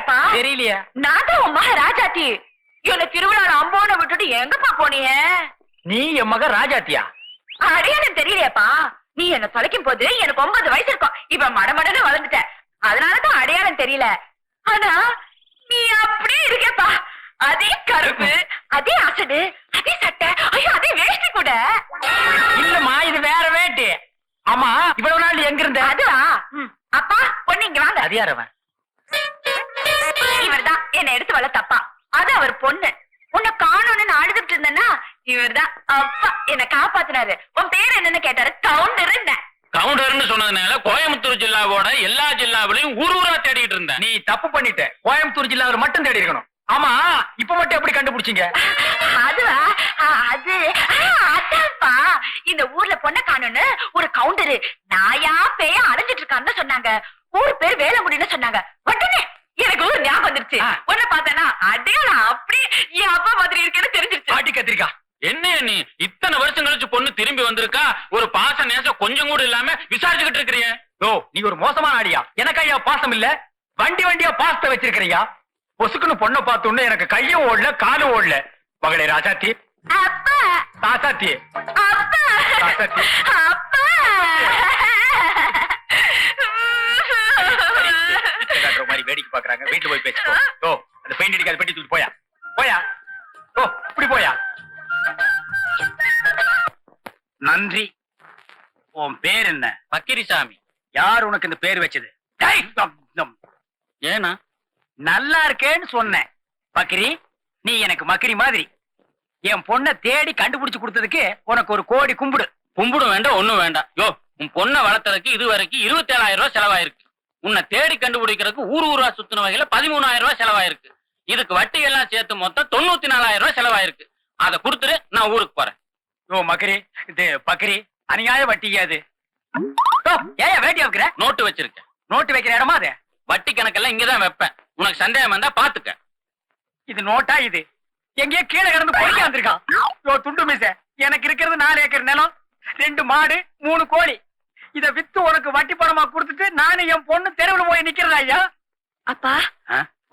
தெரியலையாப்பா? தெரியலையா? நான் தான் உன் மக ராஜாத்தி. என்ன திருவிழால அம்போன விட்டுட்டு எங்கப்பா போனீங்க? நீ என் மக ராஜாத்தியா? அடையாளம் தெரியலையாப்பா? நீ என்ன தொலைக்கும் போது எனக்கு 9 வயசு இருக்கும். இப்ப மடமடன்னு வளர்ந்துட்ட. அதனாலதான் அடையாளம் தெரியல. ஆனா நீ அப்படியே இருக்கேப்பா. அதே கருப்பு, அதே அசடு, அதே சட்டை, ஐயோ அதே வேஷ்டி கூட. இல்லம்மா, இது வேற வேட்டி. ஆமா, இவ்வளவு நாள் எங்க இருந்த? அதுவா? அப்பா பொண்ணு இங்க வாங்க. அது யாரவன்? இவர்தான் என்ன எடுத்து வளர்த்தப்பா. அது அவர் பொண்ணு. உன்னை காணோன்னு அழுதுட்டு இருந்தேன்னா இவர்தான் அப்பா என்ன காப்பாத்தினாரு. உன் பேர் என்னன்னு கேட்டாரு. கவுண்டர். கவுண்டர்னு சொன்னதுனால கோயம்புத்தூர் ஜில்லாவோட எல்லா ஜில்லாவிலையும் ஊரா தேடிட்டு இருந்தேன். நீ தப்பு பண்ணிட்ட. கோயம்புத்தூர் ஜில்லாவில் மட்டும் தேடி இருக்கணும். ஆமா, இப்ப மட்டும் எப்படி கண்டுபிடிச்சீங்க? அதுவா? அதான்ப்பா, இந்த ஊர்ல பொண்ணை காணும்னு ஒரு கவுண்டரு நாயா பேயா அடைஞ்சிட்டு இருக்கான்னு சொன்னாங்க. ஊர் பேர் வேலங்குடின்னு சொன்னாங்க. உடனே எனக்கு ஒரு ஞாபகம் வந்துருச்சு. உன்னை பார்த்தேன்னா அடையாளம் அப்படி என் அப்பா மாதிரி இருக்கேன்னு தெரிஞ்சிருச்சு. பாட்டி கத்திரிக்கா, என்ன நீ இத்தனை வருஷம் கழிச்சு பொண்ணு திரும்பி வந்திருக்கா, ஒரு பாச நேசம் கொஞ்சம் கூட இல்லாம விசாரிச்சுக்கிட்டு இருக்கிறீங்க. ஓ, நீ ஒரு மோசமான ஆடியா. எனக்கு ஐயா பாசம் இல்ல, வண்டியா பாசத்தை வச்சிருக்கிறியா? பொசுக்குன்னு பொண்ணை பார்த்தோன்னு எனக்கு கையும் ஓடல காலும் ஓடல. மகளே ராஜாத்தி, அப்பா, ராசாத்தி, அப்பா, ராசாத்தி. அப்பா. மாதிரி வேடிக்கை பாக்குறாங்க. வீட்டுல போய் பேசிக்கோ. ஓ, அந்த பெயிண்ட் அடிக்காத பெட்டி தூக்கி போயா போயா. ஓ, இப்படி போயா. நன்றி. உன் பேர் என்ன? பக்கிரிசாமி. யார் உனக்கு இந்த பேர் வச்சது? ஏனா நல்லா இருக்கேன்னு சொன்னேன். பக்கிரி, நீ எனக்கு மக்கிரி மாதிரி. என் பொண்ணை தேடி கண்டுபிடிச்சு கொடுத்ததுக்கு உனக்கு ஒரு கோடி கும்பிடு. கும்பிடும் வேண்டாம், ஒண்ணும் வேண்டாம். யோ, உன் பொண்ணை வளர்த்தறதுக்கு இது வரைக்கும் 27,000 ரூபாய் செலவாயிருக்கு. உன்னை தேடி கண்டுபிடிக்கிறதுக்கு ஊரா சுத்தின வகையில 13,000 ரூபாய் செலவாயிருக்கு. இதுக்கு வட்டி எல்லாம் சேர்த்து மொத்தம் 94,000 ரூபாய் செலவாயிருக்கு. அதை கொடுத்துட்டு நான் ஊருக்கு போறேன். ஓ மக்கிரி, இது பக்கிரி அநியாய வட்டியாது. ஏன் வேட்டி வைக்கிற? நோட்டு வச்சிருக்கேன். நோட்டு வைக்கிற இடமா அது? வட்டி கணக்கெல்லாம் இங்கதான் வைப்பேன். உனக்கு சந்தேகம் வந்தா பாத்துக்க. இது நோட்டா? இது எங்கேயோ கீழே கிடந்து பொறுக்க வந்திருக்கான். ஓ துண்டு மீச, எனக்கு இருக்கிறது 4 ஏக்கர் நிலம், 2 மாடு, 3 கோழி. இத வித்து உனக்கு வட்டி பணமா கொடுத்துட்டு நானும் என் பொண்ணு தெருவில் போய் நிக்கிறதா ஐயா? அப்பா,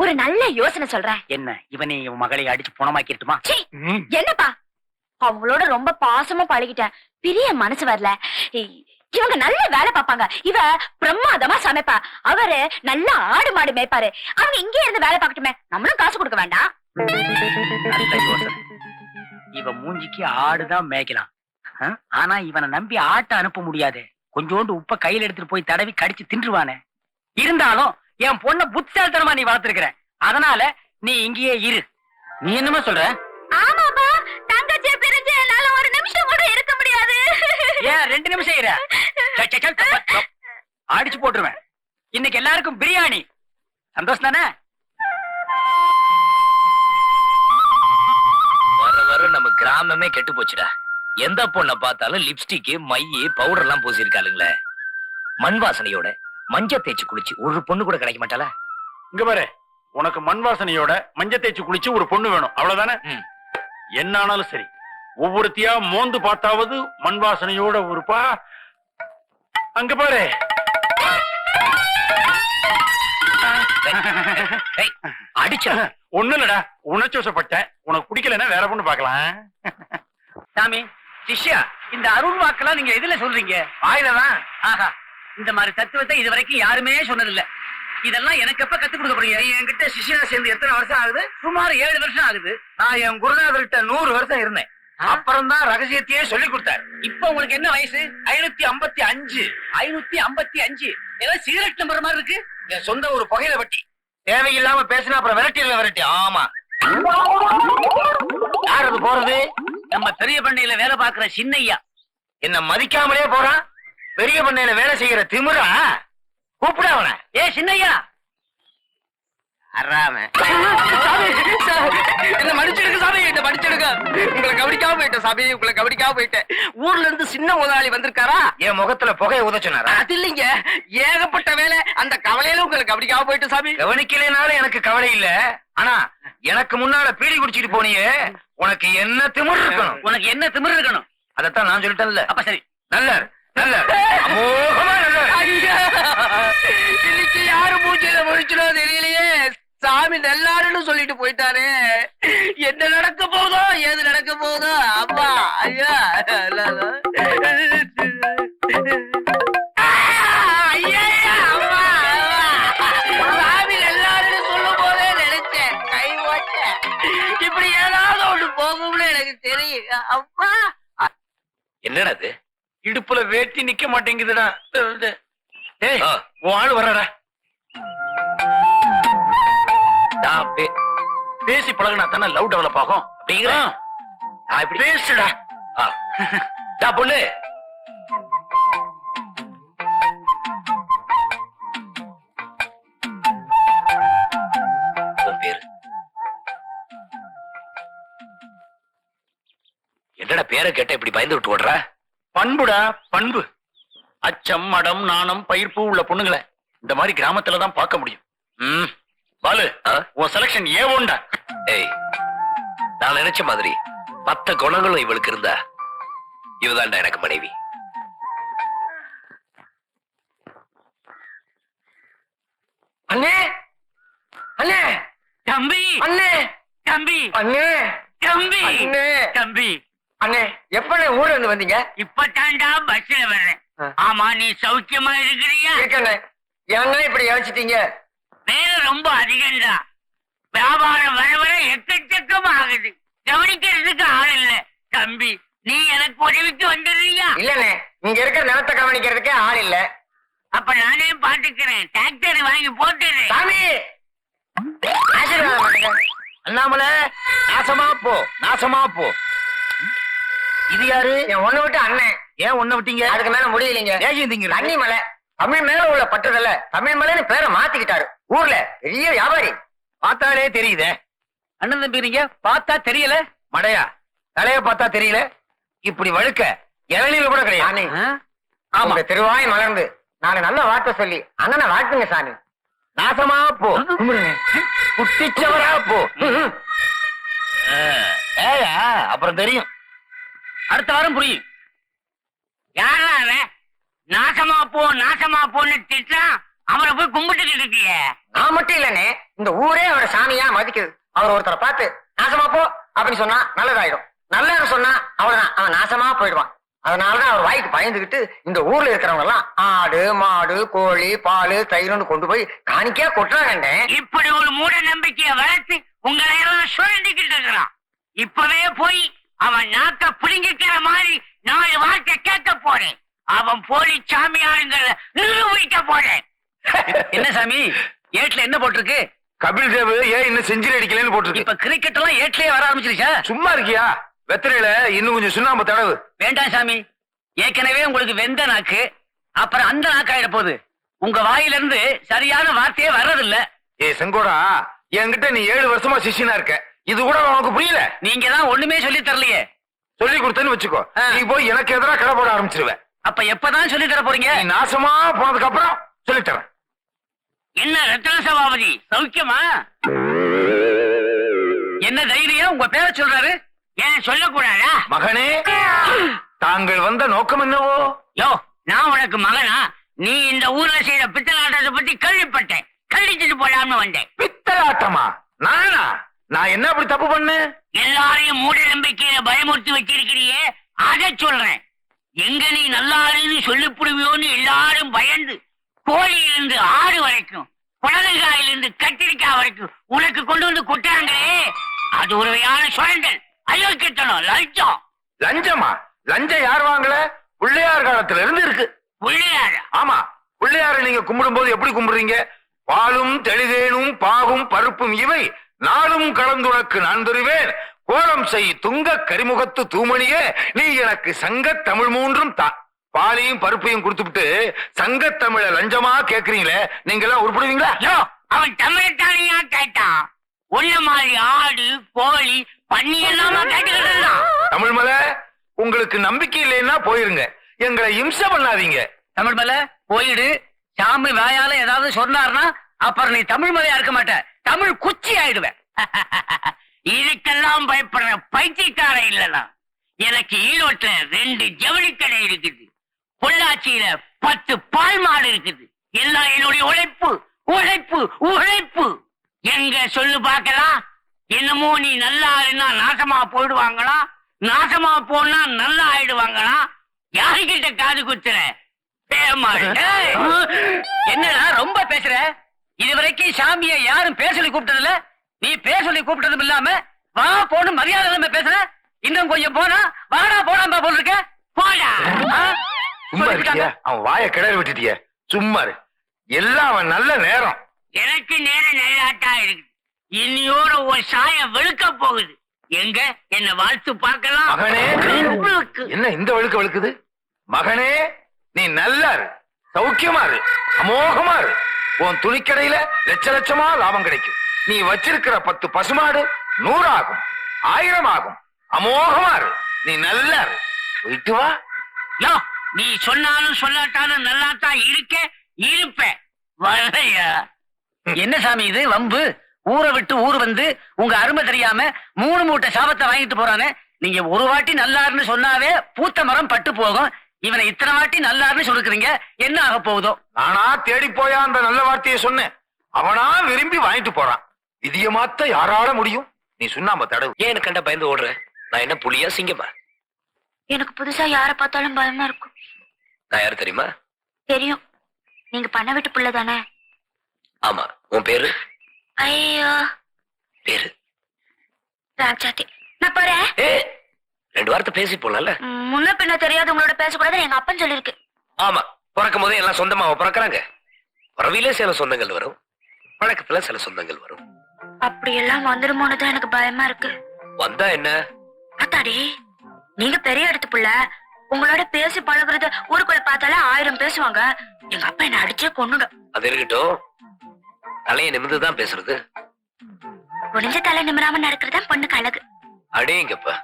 ஒரு நல்ல யோசனை சொல்றேன். என்ன? இவனே இவன் மகளை அடிச்சு பணமாக்கிட்டுமா? என்னப்பா, அவங்களோட ரொம்ப பாசமா பழகிட்டேன். பெரிய மனசு வரல. இவங்க நல்ல வேலை பார்ப்பாங்க. இவ பிரமாதமா சமைப்பா. அவரு நல்ல ஆடு மாடு மேய்ப்பாரு. அவங்க இங்கே இருந்து வேலை பார்க்கட்டுமே, நம்மளும் காசு கொடுக்க வேண்டாம். நல்ல யோசனை. இவன் மூஞ்சிக்கு ஆடுதான் மேய்க்கலாம். ஆனா இவனை நம்பி ஆட்டை அனுப்ப முடியாது. கொஞ்சோண்டு உப்ப கையில எடுத்துட்டு போய் தடவி கடிச்சு தின்றுவானே. இருந்தாலும் என் பொண்ண புத்திசாலித்தனமா நீ வளர்த்திருக்கிற. அதனால நீ இங்கேயே இரு. நீ என்னமா சொல்ற? ஆமாப்பா, தங்கச்சியை பிரிஞ்சு என்னால ஒரு நிமிஷம் கூட இருக்க முடியாது. ஏன் 2 நிமிஷம் இரு. அடிச்சு போட்டுருவேன். இன்னைக்கு எல்லாருக்கும் பிரியாணி. சந்தோஷம் தானே? வர வர நம்ம கிராமமே கெட்டு போச்சுடா. எந்த பொண்ணை பார்த்தாலும் லிப்ஸ்டிக், மைய, பவுடர் எல்லாம் பூசி இருக்காளுங்களே. மண் வாசனையோட மஞ்ச தேய்ச்சி குளிச்சு ஒரு பொண்ணு கூட கிடைக்க மாட்டாளா? இங்க பாரு, உனக்கு மண் வாசனையோட மஞ்ச தேய்ச்சி குளிச்சு ஒரு பொண்ணு வேணும், அவ்வளவுதானே? என்ன ஆனாலும் சரி, ஒவ்வொருத்தியா மோந்து பார்த்தாவது மண் வாசனையோட ஒருப்பா. அங்க பாரு. அடிச்ச ஒண்ணு இல்லடா, உணர்ச்சோசப்பட்டேன். உனக்கு பிடிக்கலன்னா வேற பொண்ணு பாக்கலாம். சாமி, சிஷ்யா, இந்த அருள் வாக்கெல்லாம் நீங்க எதுல சொல்றீங்க? ஆயுததான். ஆஹா, இந்த மாதிரி தத்துவத்தை இது வரைக்கும் யாருமே சொன்னதில்ல. இதெல்லாம் எனக்கு எப்ப கத்துக் கொடுக்க போறீங்க? என்கிட்ட சிஷ்யனா சேர்ந்து எத்தனை வருஷம் ஆகுது? சுமார் 7 வருஷம் ஆகுது. நான் என் குருநாதர்கிட்ட 100 வருஷம் இருந்தேன். அப்புறம் தான் ரகசியத்தையே சொல்லி கொடுத்தாரு. இப்ப உங்களுக்கு என்ன வயசு? 555. 555 ஏதோ சிகரெட் நம்பர் மாதிரி இருக்கு. என் சொந்த ஒரு புகையில வட்டி. தேவையில்லாம பேசினா அப்புறம் விரட்டி. ஆமா, யார் அது போறது? நம்ம பெரிய பண்ணையில வேலை பார்க்கிற சின்னையா. என்ன மதிக்காமலே போறான். பெரிய பண்ணையில வேலை செய்யற திமிரா? கூப்பிட அவன. ஏ சின்னையா. என்ன மன்னிச்சிடுங்க சாமி, என்ன மன்னிச்சிடுங்க. உங்களை கவனிக்காம போயிட்டேன் சாமி, உங்களை கவனிக்காம போயிட்டேன். ஊர்ல இருந்து சின்ன முதலாளி வந்திருக்காரா? என் முகத்துல புகையை உதச்சுனாரா? அது இல்லைங்க, ஏகப்பட்ட வேலை. அந்த கவலையில உங்களை கவனிக்காம போயிட்டேன் சாமி. கவனிக்கலைனாலும் எனக்கு கவலை இல்ல. ஆனா எனக்கு முன்னால பீடி குடிச்சிட்டு போனியே, உனக்கு என்ன திமிர் இருக்கணும்? உனக்கு என்ன திமிர் இருக்கணும்? அதத்தான் நான் சொல்லிட்டேன்ல. அப்ப சரி, நல்ல நல்ல அமோகமா நல்ல. இன்னைக்கு யாரு மூஞ்சில முடிச்சோ தெரியலையே. சாமி நல்லாருன்னு சொல்லிட்டு போயிட்டாரே. என்ன நடக்க போகுதோ ஏது நடக்க போகுதோ அம்மா ஐயா. சாமி நல்லாருன்னு சொல்லும் போதே நினைச்சேன் கை ஓட்ட இப்படி ஏதாவது ஒண்ணு போகும்னு எனக்கு தெரியும் அம்மா. என்னடா அது? இடுப்புல வேட்டி நிக்க மாட்டேங்குதுடா. ஏய், உன் ஆளு வர்றடா. நான் பேசி பழகுனா தானே லவ் டெவலப் ஆகும். அப்படிங்கிற நான் இப்படி பேசுடா. பொண்ணு உன் பேரு என்னடா? பேரை கேட்ட இப்படி பயந்து விட்டு ஓடுற? பண்புடா, பண்பு. அச்சம், மடம், நாணம், பயிர்ப்பு உள்ள பொண்ணுங்களை இந்த மாதிரி கிராமத்துல தான் பார்க்க முடியும். பாலு, உன் செலக்ஷன் ஏவோண்டா. ஏய், நான் நினைச்ச மாதிரி மத்த குணங்களும் இவளுக்கு இருந்தா இவதான்டா எனக்கு மனைவி. அண்ணே அண்ணே தம்பி அண்ணே தம்பி அண்ணே தம்பி அண்ணே தம்பி அண்ணே எப்பண்ணே ஊர்ல இருந்து வந்தீங்க? இப்பதான்டா பஸ்ல வர்றேன். ஆமா, நீ சௌக்கியமா இருக்கிறியா? இருக்கண்ணே. ஏன்னா இப்படி யோசிச்சிட்டீங்க? வேலை ரொம்ப அதிகம்டா. வியாபாரம் வர வர எக்கச்சக்கமா ஆகுது. கவனிக்கிறதுக்கு ஆள் இல்ல. தம்பி, நீ எனக்கு உதவிக்கு வந்துடுறியா? இல்லண்ணே, இங்க இருக்கிற நிலத்தை கவனிக்கிறதுக்கே ஆள் இல்ல. அப்ப நானே பாத்துக்கிறேன். டிராக்டர் வாங்கி போட்டுறேன். சாமி ஆசீர்வாதம் பண்ணுங்க. அண்ணாமலை, நாசமா போ, நாசமா போ. இது யாரு? என் ஒண்ணு விட்டு அண்ணன். ஏன் ஒண்ணு விட்டீங்க? அதுக்கு மேல முடியலீங்க. ஏன் தண்ணி மலை தமிழ் மேல உள்ள பற்றுதல்ல தமிழ் மலைன்னு பேரை மாத்திக்கிட்டாரு. ஊர்ல பெரிய வியாபாரி. பார்த்தாலே தெரியுதே. அண்ணன் தம்பிங்க பார்த்தா தெரியல. மடையா, தலைய பார்த்தா தெரியல. இப்படி வழுக்க இளநீல கூட கிடையாது. ஆமா, திருவாய் மலர்ந்து நாங்க நல்ல வார்த்தை சொல்லி அண்ணனை வாழ்த்துங்க சாமி. நாசமா போ, குட்டிச்சவரா போ. ஏயா, அப்புறம் தெரியும். அடுத்த வாரம் புரியும். யாரா அவன்? நாசமா போ நாசமா போன்னு திட்டான். அவரை போய் கும்பிட்டுக்கிட்டு இருக்கிய. நான் மட்டும் இல்லனே, இந்த ஊரே அவரை சாமியா மதிக்குது. அவர் ஒருத்தரை பார்த்து நாசமா போ அப்படின்னு சொன்னா நல்லதாயிடும். நல்லது சொன்னா அவ்வளவுதான், அவன் நாசமா போயிடுவான். அதனாலதான் அவர் வாய்க்கு பயந்துகிட்டு இந்த ஊர்ல இருக்கிறவங்க எல்லாம் ஆடு, மாடு, கோழி, பால், தயிர்னு கொண்டு போய் காணிக்கையா கொட்டுறாங்க. இப்படி ஒரு மூட நம்பிக்கையை வளர்த்து உங்களை எல்லாம் சுரண்டிக்கிட்டு இருக்கிறான். இப்பவே போய் அவன் நாக்க பிடிங்கிக்கிற மாதிரி 4 வார்த்தை கேட்க போறேன். அவன் போலி சாமியாருங்கிற நிரூபிக்க போறேன். என்ன சாமி, ஏட்ல என்ன போட்டிருக்கு? கபில் தேவ் ஏன் இன்னும் செஞ்சுரி அடிக்கலன்னு போட்டிருக்கு. இப்ப கிரிக்கெட் எல்லாம் ஏட்லயே வர ஆரம்பிச்சிருச்சா? சும்மா இருக்கியா? வெத்தலையில இன்னும் கொஞ்சம் சுண்ணாம்பு தடவு. வேண்டாம் சாமி, ஏற்கனவே உங்களுக்கு வெந்த நாக்கு, அப்புறம் அந்த நாக்காயிட போகுது. உங்க வாயில இருந்து சரியான வார்த்தையே வர்றதில்ல. ஏ செங்கோடா, என்கிட்ட நீ 7 வருஷமா சிஷ்யனா இருக்க. இது கூட உனக்கு புரியல? நீங்க தான் ஒண்ணுமே சொல்லி தரலையே. சொல்லி கொடுத்தேன்னு வச்சுக்கோ, நீ போய் எனக்கு எதிராக கடை போட ஆரம்பிச்சிருவ. அப்ப எப்பதான் சொல்லி தர போறீங்க? நீ நாசமா போனதுக்கு அப்புறம் சொல்லித்தரேன். என்ன ரத்ன சபாபதி, சௌக்கியமா? என்ன தைரியம் உங்க பேரை சொல்றாரு? ஏன் சொல்லக்கூடாதா? மகனே, தாங்கள் வந்த நோக்கம் என்னவோ? யோ, நான் உனக்கு மகனா? நீ இந்த ஊர்ல செய்யற பித்தலாட்டத்தை பத்தி கேள்விப்பட்டேன். கழிச்சிட்டு போலாம்னு வந்தேன். பித்தலாட்டமா? நானா? நான் என்ன அப்படி தப்பு பண்ணு? எல்லாரையும் மூட நம்பிக்கையில பயமுறுத்தி வச்சிருக்கிறியே, அதை சொல்றேன். எங்க நீ நல்லாருன்னு சொல்லிப்புடுவியோன்னு எல்லாரும் பயந்து கோழியிலிருந்து ஆடு வரைக்கும், புடலங்காயிலிருந்து கத்திரிக்காய் வரைக்கும் உனக்கு கொண்டு வந்து கொட்டாங்களே, அது ஒரு வகையான சுரண்டல், அயோக்கியத்தனம், லஞ்சம். லஞ்சமா? லஞ்சம் யார் வாங்கல? பிள்ளையார் காலத்துல இருந்து இருக்கு. பிள்ளையாரா? ஆமா, பிள்ளையார நீங்க கும்பிடும் போது எப்படி கும்பிடுறீங்க? பாலும் தெளிதேனும் பாகும் பருப்பும் இவை நாளும் கலந்துனக்கு நான் தருவேன். கோலம் செய் துங்க கரிமுகத்து தூமணியே, நீ எனக்கு சங்க தமிழ் 3 தா. பாலையும் பருப்பையும் கொடுத்துட்டு சங்க தமிழ லஞ்சமா கேக்குறீங்களே, நீங்க எல்லாம் உருப்படுவீங்களா? யோ, அவன் தமிழத்தானியா கேட்டான். உன்ன மாதிரி ஆடு, கோழி, பன்னி எல்லாமா கேட்டுக்கிட்டு தமிழ் மலை, உங்களுக்கு நம்பிக்கை இல்லைன்னா போயிருங்க, எங்களை இம்சை பண்ணாதீங்க. தமிழ் மலை போயிடு. சாமி வாயால ஏதாவது சொன்னார்னா அப்புறம் நீ தமிழ் மலையா இருக்க மாட்ட, தமிழ் குச்சி ஆயிடுவேன். இதுக்கெல்லாம் பயப்படுற பைத்தியக்கார இல்லனா. எனக்கு ஈரோட்டுல 2 ஜவுளி கடை இருக்குது. பொள்ளாச்சியில 10 பால் மாடு இருக்குது. எல்லாம் என்னுடைய உழைப்பு உழைப்பு உழைப்பு. எங்க சொல்லு பார்க்கலாம். என்னமோ நீ நல்லா இருந்தா நாசமா போயிடுவாங்களா, நாசமா போனா நல்லா ஆயிடுவாங்களா? யாருக்கிட்ட காது குத்துற? என்னடா ரொம்ப பேசுற? இதுவரைக்கும் சாமியை யாரும் பேர் சொல்லி கூப்பிட்டதில்ல. நீ பேர் சொல்லி கூப்பிட்டதும் இல்லாம வா போன்னு மரியாதை இல்லாம பேசுற. இன்னும் கொஞ்சம் போனா வாடா போடாம்பா போல் இருக்க. போடா. சும்மா இருக்கியா? அவன் வாய கிளறி விட்டுட்டிய. சும்மா இரு. எல்லாம் அவன் நல்ல நேரம். எனக்கு நேரம் நல்லாட்டா இருக்கு. இன்னியோட ஒரு சாயம் வெளுக்க போகுது. எங்க என்ன வாழ்த்து பார்க்கலாம். மகனே, என்ன இந்த வழுக்க வழுக்குது? மகனே, நீ நல்லா இரு, சௌக்கியமா இரு, அமோகமா இரு. உன் துணிக்கடையில லட்ச லட்சமா லாபம் கிடைக்கும். நீ வச்சிருக்கிற 10 பசுமாடு 100 ஆகும், 1000 ஆகும். அமோகமா இரு, நீ நல்லா இரு. போயிட்டு வா. யோ, நீ சொன்னாலும் சொல்லாட்டாலும் நல்லாத்தான் இருப்பேன். வரையா என்ன சாமி இது வம்பு? ஊரை விட்டு ஊர் வந்து உங்க அருமை தெரியாம 3 மூட்டை சாபத்தை வாங்கிட்டு போறானே. நீங்க ஒரு வாட்டி நல்லாருன்னு சொன்னாவே பூத்த மரம் பட்டு போகும். இவனை இத்தனை வாட்டி நல்லாருன்னு சொல்லுறீங்க, என்ன ஆக போகுதோ? நானா தேடி போயா அந்த நல்ல வார்த்தையை சொன்னேன். அவனா விரும்பி வாங்கிட்டு போறான். விதிய மாத்த யாரால முடியும்? நீ சுண்ணாம்பு தடவு. ஏன் எனக்கு கண்ட பயந்து ஓடுற? நான் என்ன புலியா சிங்கமா? எனக்கு புதுசா யார பார்த்தாலும் பயமா இருக்கும். நான் யாரு தெரியுமா? தெரியும், நீங்க பண்ண விட்டு புள்ள தானே. ஆமா. உன் பேரு? ஐயோ, பேரு ராஜாத்தி. நான் போறேன். 2 வார்த்தை பேசி போலாம்ல. முன்ன பின்ன தெரியாது உங்களோட பேசக்கூடாதுன்னு எங்க அப்பன் சொல்லிருக்கு. ஆமா, பிறக்கும் போதே எல்லாம் சொந்தமா பிறக்கிறாங்க. பிறவிலே சில சொந்தங்கள் வரும், பழக்கத்துல சில சொந்தங்கள் வரும். அப்படி எல்லாம் வந்துருமோன்னு தான் எனக்கு பயமா இருக்கு. வந்தா என்ன? அத்தாடி, நீங்க பெரிய இடத்து புள்ள, உங்களோட பேசி பழகுறது ஊருக்குள்ள பார்த்தாலே 1000 பேசுவாங்க. எங்க அப்பா என்ன அடிச்சே கொன்னுடும். அது இருக்கட்டும், தலையை நிமிர்ந்துதான் பேசுறது. முடிஞ்ச தலை நிமிராம நடக்கிறதா பொண்ணுக்கு அழகு. அடேங்கப்பா,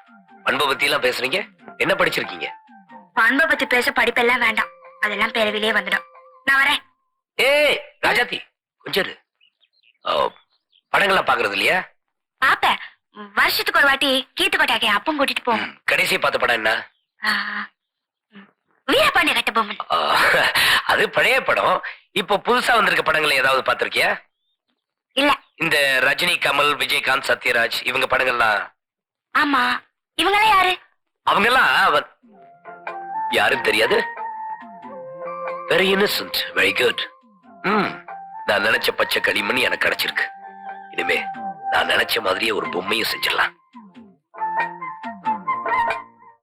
பண்பை பத்தி எல்லாம் பேசுறீங்க. என்ன படிச்சிருக்கீங்க? பண்பை பத்தி பேச படிப்பெல்லாம் வேண்டாம், அதெல்லாம் பிறவிலே வந்துடும். நான் வரேன். ராஜாத்தி, கொஞ்சம் இரு. படங்கள்லாம் பாக்குறது இல்லையா? பாப்பேன், வருஷத்துக்கு ஒரு வாட்டி கீத்துக்கோட்டாக்கே அப்பம் கூட்டிட்டு போவோம். கடைசி பார்த்த படம் என்ன? வீரபாண்டிய கட்டபொம்மன். அது பழைய படம். இப்ப புதுசா வந்திருக்க படங்கள் ஏதாவது பாத்திருக்கியா? இல்ல. இந்த ரஜினி, கமல், விஜயகாந்த், சத்யராஜ் இவங்க படங்கள்லாம். ஆமா, இவங்கெல்லாம் யாரு? அவங்கெல்லாம் யாரும் தெரியாது. Very Innocent, very good. நான் நினைச்ச பச்சை களிமண் எனக்கு கிடைச்சிருக்கு. இனிமே நான் நினைச்ச மாதிரியே ஒரு பொம்மையும் செஞ்சிடலாம்.